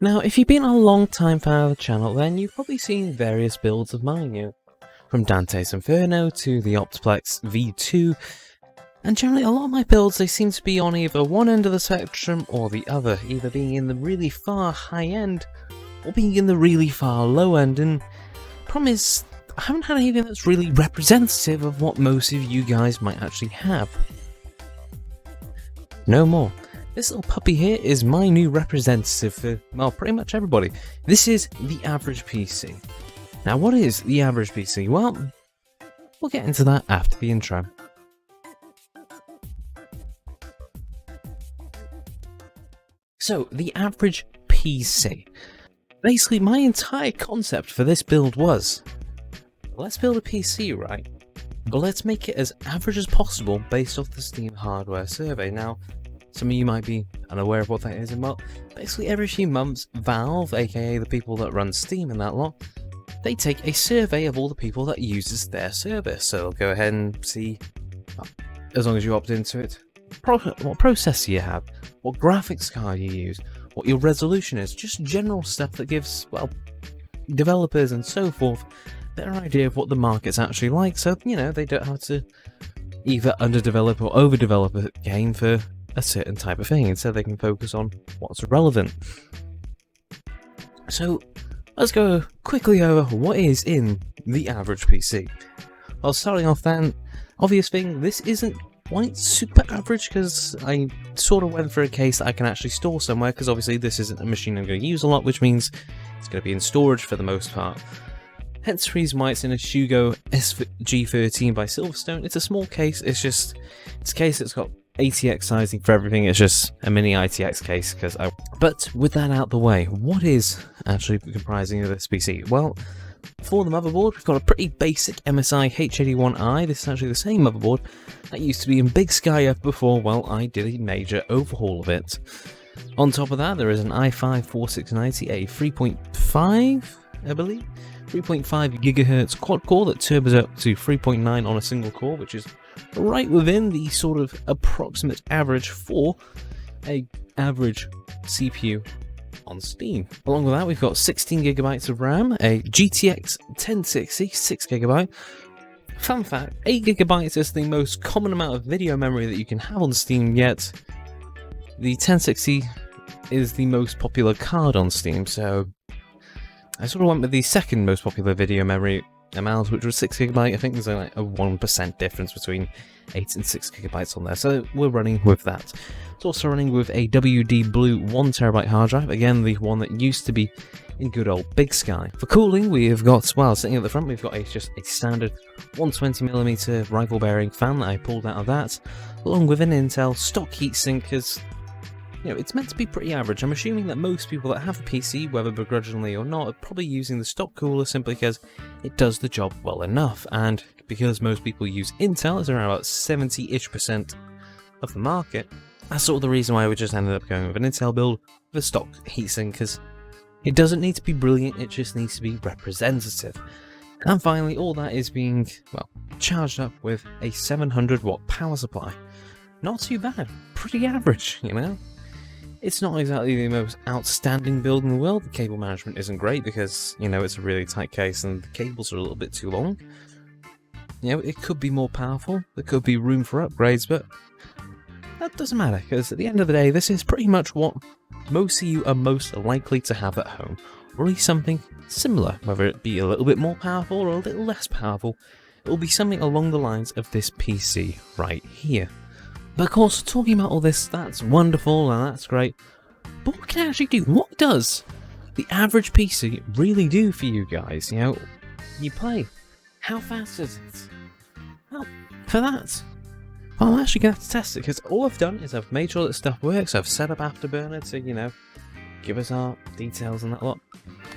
Now, if you've been a long time fan of the channel, then you've probably seen various builds of mine, from Dante's Inferno to the Optiplex V2, and generally a lot of my builds, they seem to be on either one end of the spectrum or the other, either being in the really far high end or being in the really far low end, and the problem is, I haven't had anything that's really representative of what most of you guys might actually have. No more. This little puppy here is my new representative for, well, pretty much everybody. This is the average PC. Now, what is the average PC? Well, we'll get into that after the intro. So, the average PC. Basically, my entire concept for this build was, let's build a PC, right? But let's make it as average as possible based off the Steam hardware survey. Now, some of you might be unaware of what that is, and well, basically every few months, Valve, aka the people that run Steam and that lot, they take a survey of all the people that uses their service. So they'll go ahead and see, well, as long as you opt into it, what processor you have, what graphics card you use, what your resolution is, just general stuff that gives, well, developers and so forth a better idea of what the market's actually like, so, they don't have to either underdevelop or overdevelop a game for a certain type of thing. Instead, they can focus on what's relevant. So, let's go quickly over what is in the average PC. Well, starting off then, obvious thing, this isn't quite super average because I sort of went for a case that I can actually store somewhere, because obviously this isn't a machine I'm going to use a lot, which means it's going to be in storage for the most part. Hence the reason why it's in a Shugo SG13 by Silverstone. It's a small case, it's a case that's got ATX sizing for everything, it's just a mini ITX case. But with that out the way, what is actually comprising of this PC? Well, for the motherboard, we've got a pretty basic MSI H81i. This is actually the same motherboard that used to be in Big Sky Up before, well, I did a major overhaul of it. On top of that, there is an i5-4690, a 3.5, I believe, 3.5 GHz quad core that turbos up to 3.9 on a single core, which is right within the sort of approximate average for a average CPU on Steam. Along with that, we've got 16 GB of RAM, a GTX 1060 6GB. Fun fact, 8 GB is the most common amount of video memory that you can have on Steam, yet the 1060 is the most popular card on Steam, so I sort of went with the second most popular video memory amount, which was 6 GB. I think there's like a 1% difference between 8 and 6 GB on there, so we're running with that. It's also running with a WD Blue 1TB hard drive, again the one that used to be in good old Big Sky. For cooling, we've got, well, sitting at the front, we've got just a standard 120mm rifle bearing fan that I pulled out of that, along with an Intel stock heatsink, because it's meant to be pretty average. I'm assuming that most people that have a PC, whether begrudgingly or not, are probably using the stock cooler simply because it does the job well enough, and because most people use Intel, it's around about 70-ish% of the market, that's sort of the reason why we just ended up going with an Intel build with a stock heatsink, because it doesn't need to be brilliant, it just needs to be representative. And finally, all that is being, well, charged up with a 700 watt power supply. Not too bad, pretty average, It's not exactly the most outstanding build in the world. The cable management isn't great because, it's a really tight case and the cables are a little bit too long. It could be more powerful, there could be room for upgrades, but that doesn't matter, because at the end of the day, this is pretty much what most of you are most likely to have at home, or at least something similar, whether it be a little bit more powerful or a little less powerful. It will be something along the lines of this PC right here. But of course, talking about all this, that's wonderful and that's great, but what can it actually do? What does the average PC really do for you guys? You play. How fast is it? Well, for that, I'm actually going to have to test it, because all I've done is I've made sure that stuff works. I've set up Afterburner to, give us our details and that lot,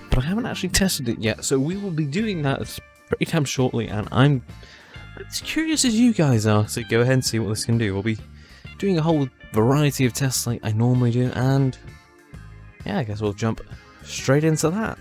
but I haven't actually tested it yet, so we will be doing that pretty damn shortly, and I'm as curious as you guys are, so go ahead and see what this can do. We'll be doing a whole variety of tests like I normally do, and yeah, I guess we'll jump straight into that.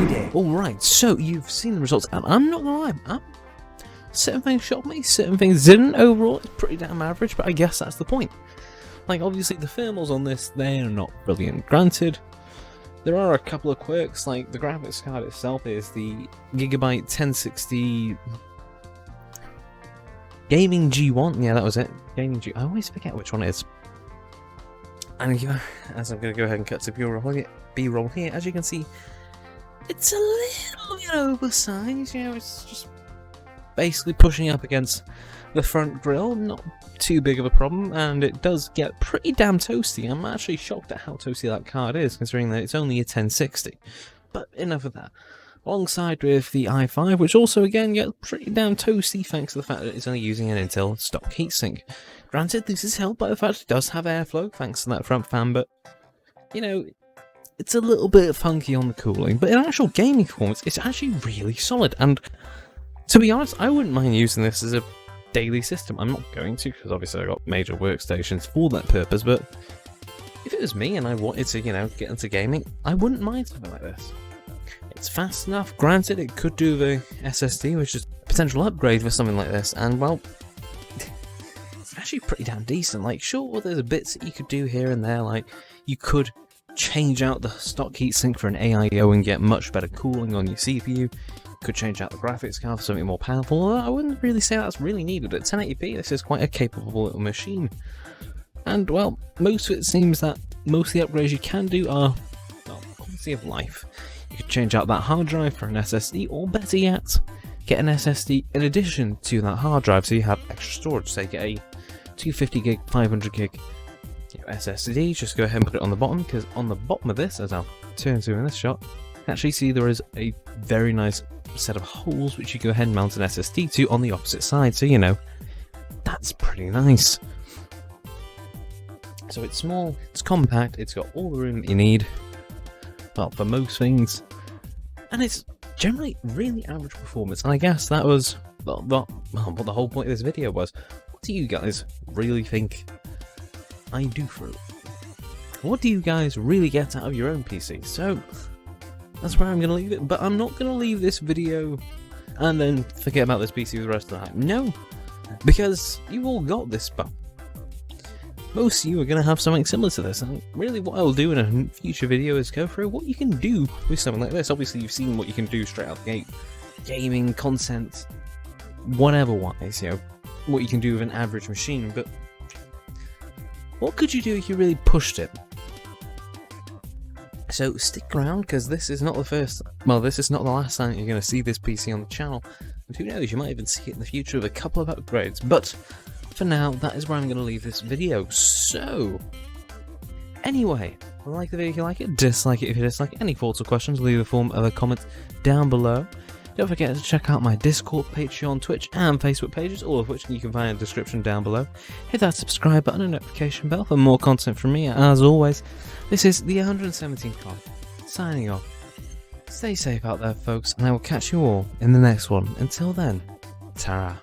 every day. Alright, so you've seen the results, and I'm not gonna lie, certain things shocked me, certain things didn't. Overall, it's pretty damn average, but I guess that's the point. Like, obviously, the thermals on this, they're not brilliant. Granted, there are a couple of quirks, like the graphics card itself is the Gigabyte 1060 Gaming G1. Yeah, that was it. Gaming G. I always forget which one it is. And as I'm going to go ahead and cut to B-roll here, as you can see, it's a little bit oversized. You know, it's just basically pushing up against the front grille. Not too big of a problem, and it does get pretty damn toasty. I'm actually shocked at how toasty that card is, considering that it's only a 1060. But enough of that. Alongside with the i5, which also again gets pretty damn toasty thanks to the fact that it's only using an Intel stock heatsink. Granted, this is helped by the fact it does have airflow thanks to that front fan, but you know, it's a little bit funky on the cooling. But in actual gaming performance, it's actually really solid. And to be honest, I wouldn't mind using this as a daily system. I'm not going to, because obviously I've got major workstations for that purpose, but if it was me and I wanted to, you know, get into gaming, I wouldn't mind something like this. It's fast enough. Granted, it could do the SSD, which is a potential upgrade for something like this, and well, it's actually pretty damn decent. Like, sure, there's bits that you could do here and there, like you could change out the stock heatsink for an AIO and get much better cooling on your CPU. Could change out the graphics card for something more powerful, although I wouldn't really say that's really needed. At 1080p, this is quite a capable little machine. And, well, most of it seems that most of the upgrades you can do are, well, quality of life. You could change out that hard drive for an SSD, or better yet, get an SSD in addition to that hard drive so you have extra storage. Say, get a 250 gig, 500 gig SSD, just go ahead and put it on the bottom, because on the bottom of this, as I'll turn to in this shot, you can actually see there is a very nice set of holes which you go ahead and mount an SSD to on the opposite side, so you know, that's pretty nice. So it's small, it's compact, it's got all the room that you need, well, for most things, and it's generally really average performance. And I guess that was what the whole point of this video was. What do you guys really think I do for it? What do you guys really get out of your own PC? So that's where I'm going to leave it, but I'm not going to leave this video and then forget about this PC for the rest of the time. No, because you all got this, but most of you are going to have something similar to this, and really what I'll do in a future video is go through what you can do with something like this. Obviously you've seen what you can do straight out the gate, gaming, content, whatever wise, you know, what you can do with an average machine, but what could you do if you really pushed it? So stick around, because this is not the first, well, this is not the last time you're going to see this PC on the channel, and who knows, you might even see it in the future with a couple of upgrades. But for now, that is where I'm going to leave this video. So anyway, like the video if you like it, dislike it if you dislike it. Any thoughts or questions, leave a form of a comment down below. Don't forget to check out my Discord, Patreon, Twitch and Facebook pages, all of which you can find in the description down below. Hit that subscribe button and notification bell for more content from me. As always, this is the 117th Con, signing off. Stay safe out there, folks, and I will catch you all in the next one. Until then, ta-ra.